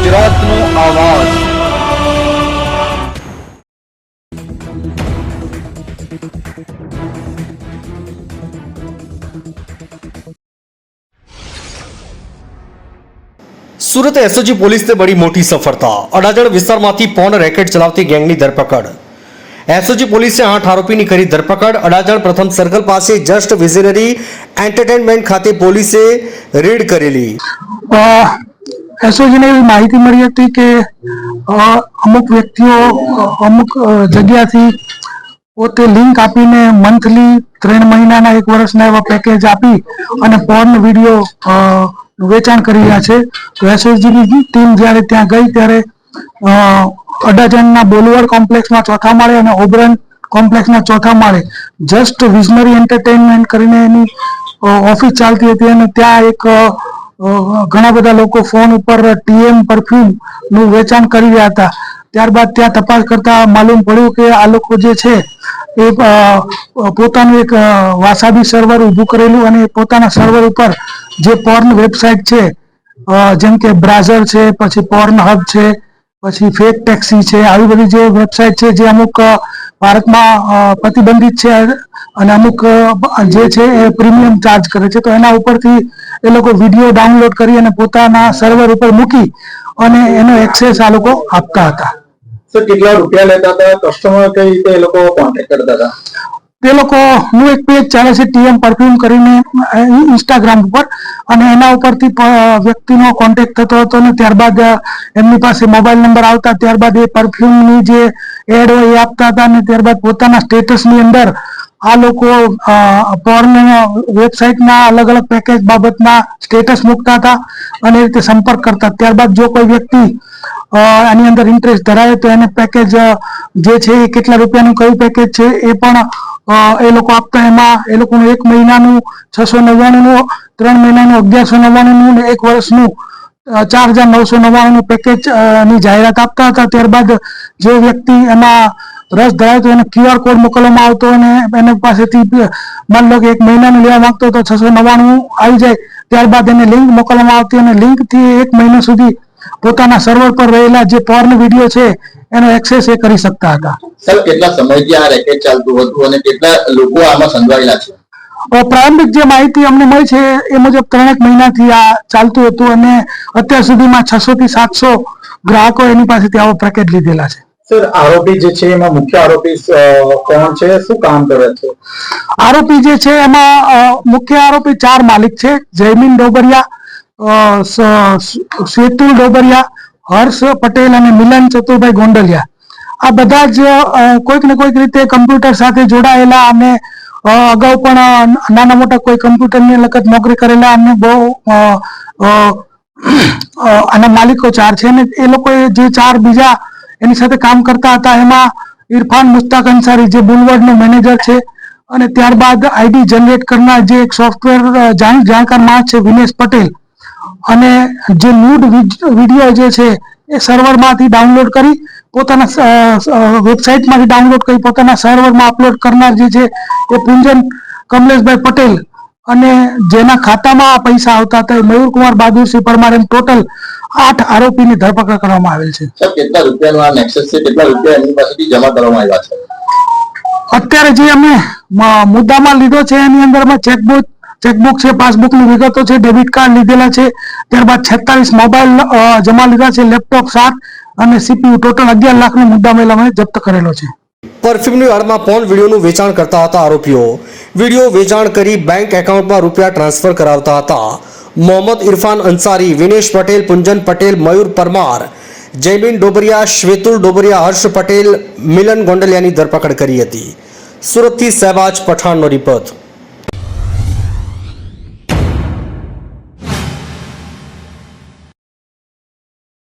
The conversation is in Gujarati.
ગુજરાતનો આવાજ। સુરત એસઓજી પોલીસને બડી મોટી સફળતા। અડાજણ વિસ્તારમાંથી પોર્ન રેકેટ ચલાવતી ગેંગની ધરપકડ। એસઓજી પોલીસે 8 આરોપીની કરી ધરપકડ। અડાજણ પ્રથમ સર્કલ પાસે જસ્ટ વિઝનરી એન્ટરટેનમેન્ટ ખાતે પોલીસે રેડ કરેલી। એસઓજીને એવી માહિતી મળી હતી કે અમુક વ્યક્તિઓ અમુક જગ્યાથી પોતે લિંક આપીને મંથલી 3 મહિનાના 1 વર્ષના એવા પેકેજ આપી અને પોર્ન વિડીયો વેચાણ કરી રહ્યા છે। તો એસઓજીની ટીમ જ્યારે ત્યાં ગઈ ત્યારે અડાજણના બોલવડ કોમ્પ્લેક્સમાં 4થા માળે અને ઓબરન કોમ્પ્લેક્સના 4થા માળે જસ્ટ વિઝનરી એન્ટરટેનમેન્ટ કરીને એની ઓફિસ ચાલતી હતી અને ત્યાં એક ઘણા બધા લોકો ફોન ઉપર ટીએમ પરફ્યુમનું વેચાણ કરી રહ્યા હતા। ત્યારબાદ ત્યાં તપાસ કરતા માલુમ પડ્યું કે આ લોકો જે છે એ પોતાનું એક વાસાબી સર્વર ઊભું કરેલું અને પોતાના સર્વર ઉપર જે પોર્ન વેબસાઇટ છે જેમ કે બ્રાઝર છે, પછી પોર્ન હબ છે, પછી ફેક ટેક્સી છે, આવી બધી જે વેબસાઇટ છે જે અમુક ભારતમાં પ્રતિબંધિત છે અને અમુક જે છે એ પ્રીમિયમ ચાર્જ કરે છે, તો એના ઉપરથી એ લોકો વિડીયો ડાઉનલોડ કરી અને પોતાના સર્વર ઉપર મૂકી અને એનો એક્સેસ આ લોકો આપતા હતા। સર કેટલા રૂપિયા લેતા હતા? કસ્ટમર કઈ રીતે એ લોકો કોન્ટેક્ટ કરતા હતા? તે લોકોનું એક પેજ ચાલે છે ટીએમ પરફ્યુમ કરીને ઇન્સ્ટાગ્રામ ઉપર અને એના ઉપરથી વ્યક્તિનો કોન્ટેક્ટ થતો હતો અને ત્યારબાદ એમની પાસે મોબાઈલ નંબર આવતા ત્યારબાદ એ પરફ્યુમની જે એડ હોય એ આપતા હતા અને ત્યારબાદ પોતાના સ્ટેટસની અંદર આ લોકો પોર્ન વેબસાઇટના અલગ અલગ પેકેજ બાબતના સ્ટેટસ મૂકતા હતા અને એ રીતે સંપર્ક કરતા। ત્યારબાદ જો કોઈ વ્યક્તિ આની અંદર ઇન્ટરેસ્ટ ધરાવે તો એને પેકેજ જે છે એ કેટલા રૂપિયાનું કયું પેકેજ છે એ પણ એ લોકો આપતા। એમાં એ લોકોનું 1 મહિનાનું 699નું, 3 મહિનાનું 1199નું અને 1 વર્ષનું 4999નું પેકેજ ની જાહેરાત આપતા હતા। ત્યારબાદ જે વ્યક્તિ એમાં રસ ધરાવે તો એને QR કોડ મોકલવામાં આવતો અને એના પાસેથી માની લો કે 1 મહિનાનું લેવા માંગતો તો 699 આવી જાય, ત્યારબાદ એને લિંક મોકલવામાં આવતી અને લિંકથી 1 મહિના સુધી પોતાના સર્વર પર રહેલા જે પોર્ન વિડીયો છે એનો એક્સેસ એ કરી શકતા હતા। સર કેટલા સમયથી આ રેકેટ ચાલતું હતું અને કેટલા લોકો આમાં સંડોવાયેલા છે? પ્રારંભિક જે માહિતી અમને મળી છે એ મુજબ 3 મહિનાથી આ ચાલતું હતું અને અત્યાર સુધીમાં 600 થી 700 ગ્રાહકો એની પાસેથી આવો પેકેજ લીધેલા છે। સર આરોપી જે છે એમાં મુખ્ય આરોપી કોણ છે, શું કામ કરે છે? આરોપી જે છે એમાં મુખ્ય આરોપી 4 માલિક છે। જયમીન ડોબરિયા, શ્વેતુલ ડોબરિયા, હર્ષ પટેલ અને મિલન ચતુરભાઈ ગોંડલિયા। આ બધા જ કોઈક ને કોઈક રીતે કમ્પ્યુટર સાથે જોડાયેલા અને અગાઉ પણ નાના મોટા કોઈ કમ્પ્યુટરની લગત નોકરી કરેલા અને બહુ આના માલિકો 4 છે અને એ લોકોએ જે 4 બીજા એની સાથે કામ કરતા હતા એમાં ઇરફાન મુસ્તાક અંસારી જે બુલવર્ડનો મેનેજર છે અને ત્યારબાદ આઈડી જનરેટ કરનાર જે એક સોફ્ટવેર જાણકાર માણસ છે વિનેશ પટેલ અને જે ન્યૂડ વિડીયો જે છે એ સર્વરમાંથી ડાઉનલોડ કરી પોતાના વેબસાઇટમાંથી ડાઉનલોડ કરી પોતાના સર્વરમાં અપલોડ કરનાર જે છે એ પુંજન કમલેશભાઈ પટેલ અને જેના ખાતામાં પૈસા આવતા હતા એ મયુરકુમાર બહાદુરસિંહ પરમાર, એમ ટોટલ 8 આરોપીની ધરપકડ કરવામાં આવેલ છે। સર કેટલા રૂપિયાનો આ નેક્સસ છે, કેટલા રૂપિયા એમની પાસેથી જમા કરવામાં આવ્યા છે? અત્યારે જે અમે મુદ્દામાં લીધો છે એની અંદર અમે ચેકબુક છે, પાસબુકની વિગતો છે, ડેબિટ કાર્ડ લીધેલા છે, ત્યારબાદ 46 મોબાઈલ જમા લીધા છે, લેપટોપ 7 અને સીપીયુ, ટોટલ 11 લાખનો મુદ્દામાલ અમે જપ્ત કરેલો છે। પરફ્યુમની આડમાં પોર્ન વિડીયોનું વેચાણ કરતા હતા આરોપીઓ। વિડીયો વેચાણ કરી બેંક એકાઉન્ટમાં રૂપિયા ટ્રાન્સફર કરાવતા હતા। મોહમ્મદ ઇરફાન અંસારી, વિનેશ પટેલ, પુંજન પટેલ, મયુર પરમાર, જયમીન ડોબરિયા, શ્વેતુલ ડોબરિયા, હર્ષ પટેલ, મિલન ગોંડલિયાની ધરપકડ કરી હતી। સુરતથી સહેબાજ પઠાણનો રિપોર્ટ।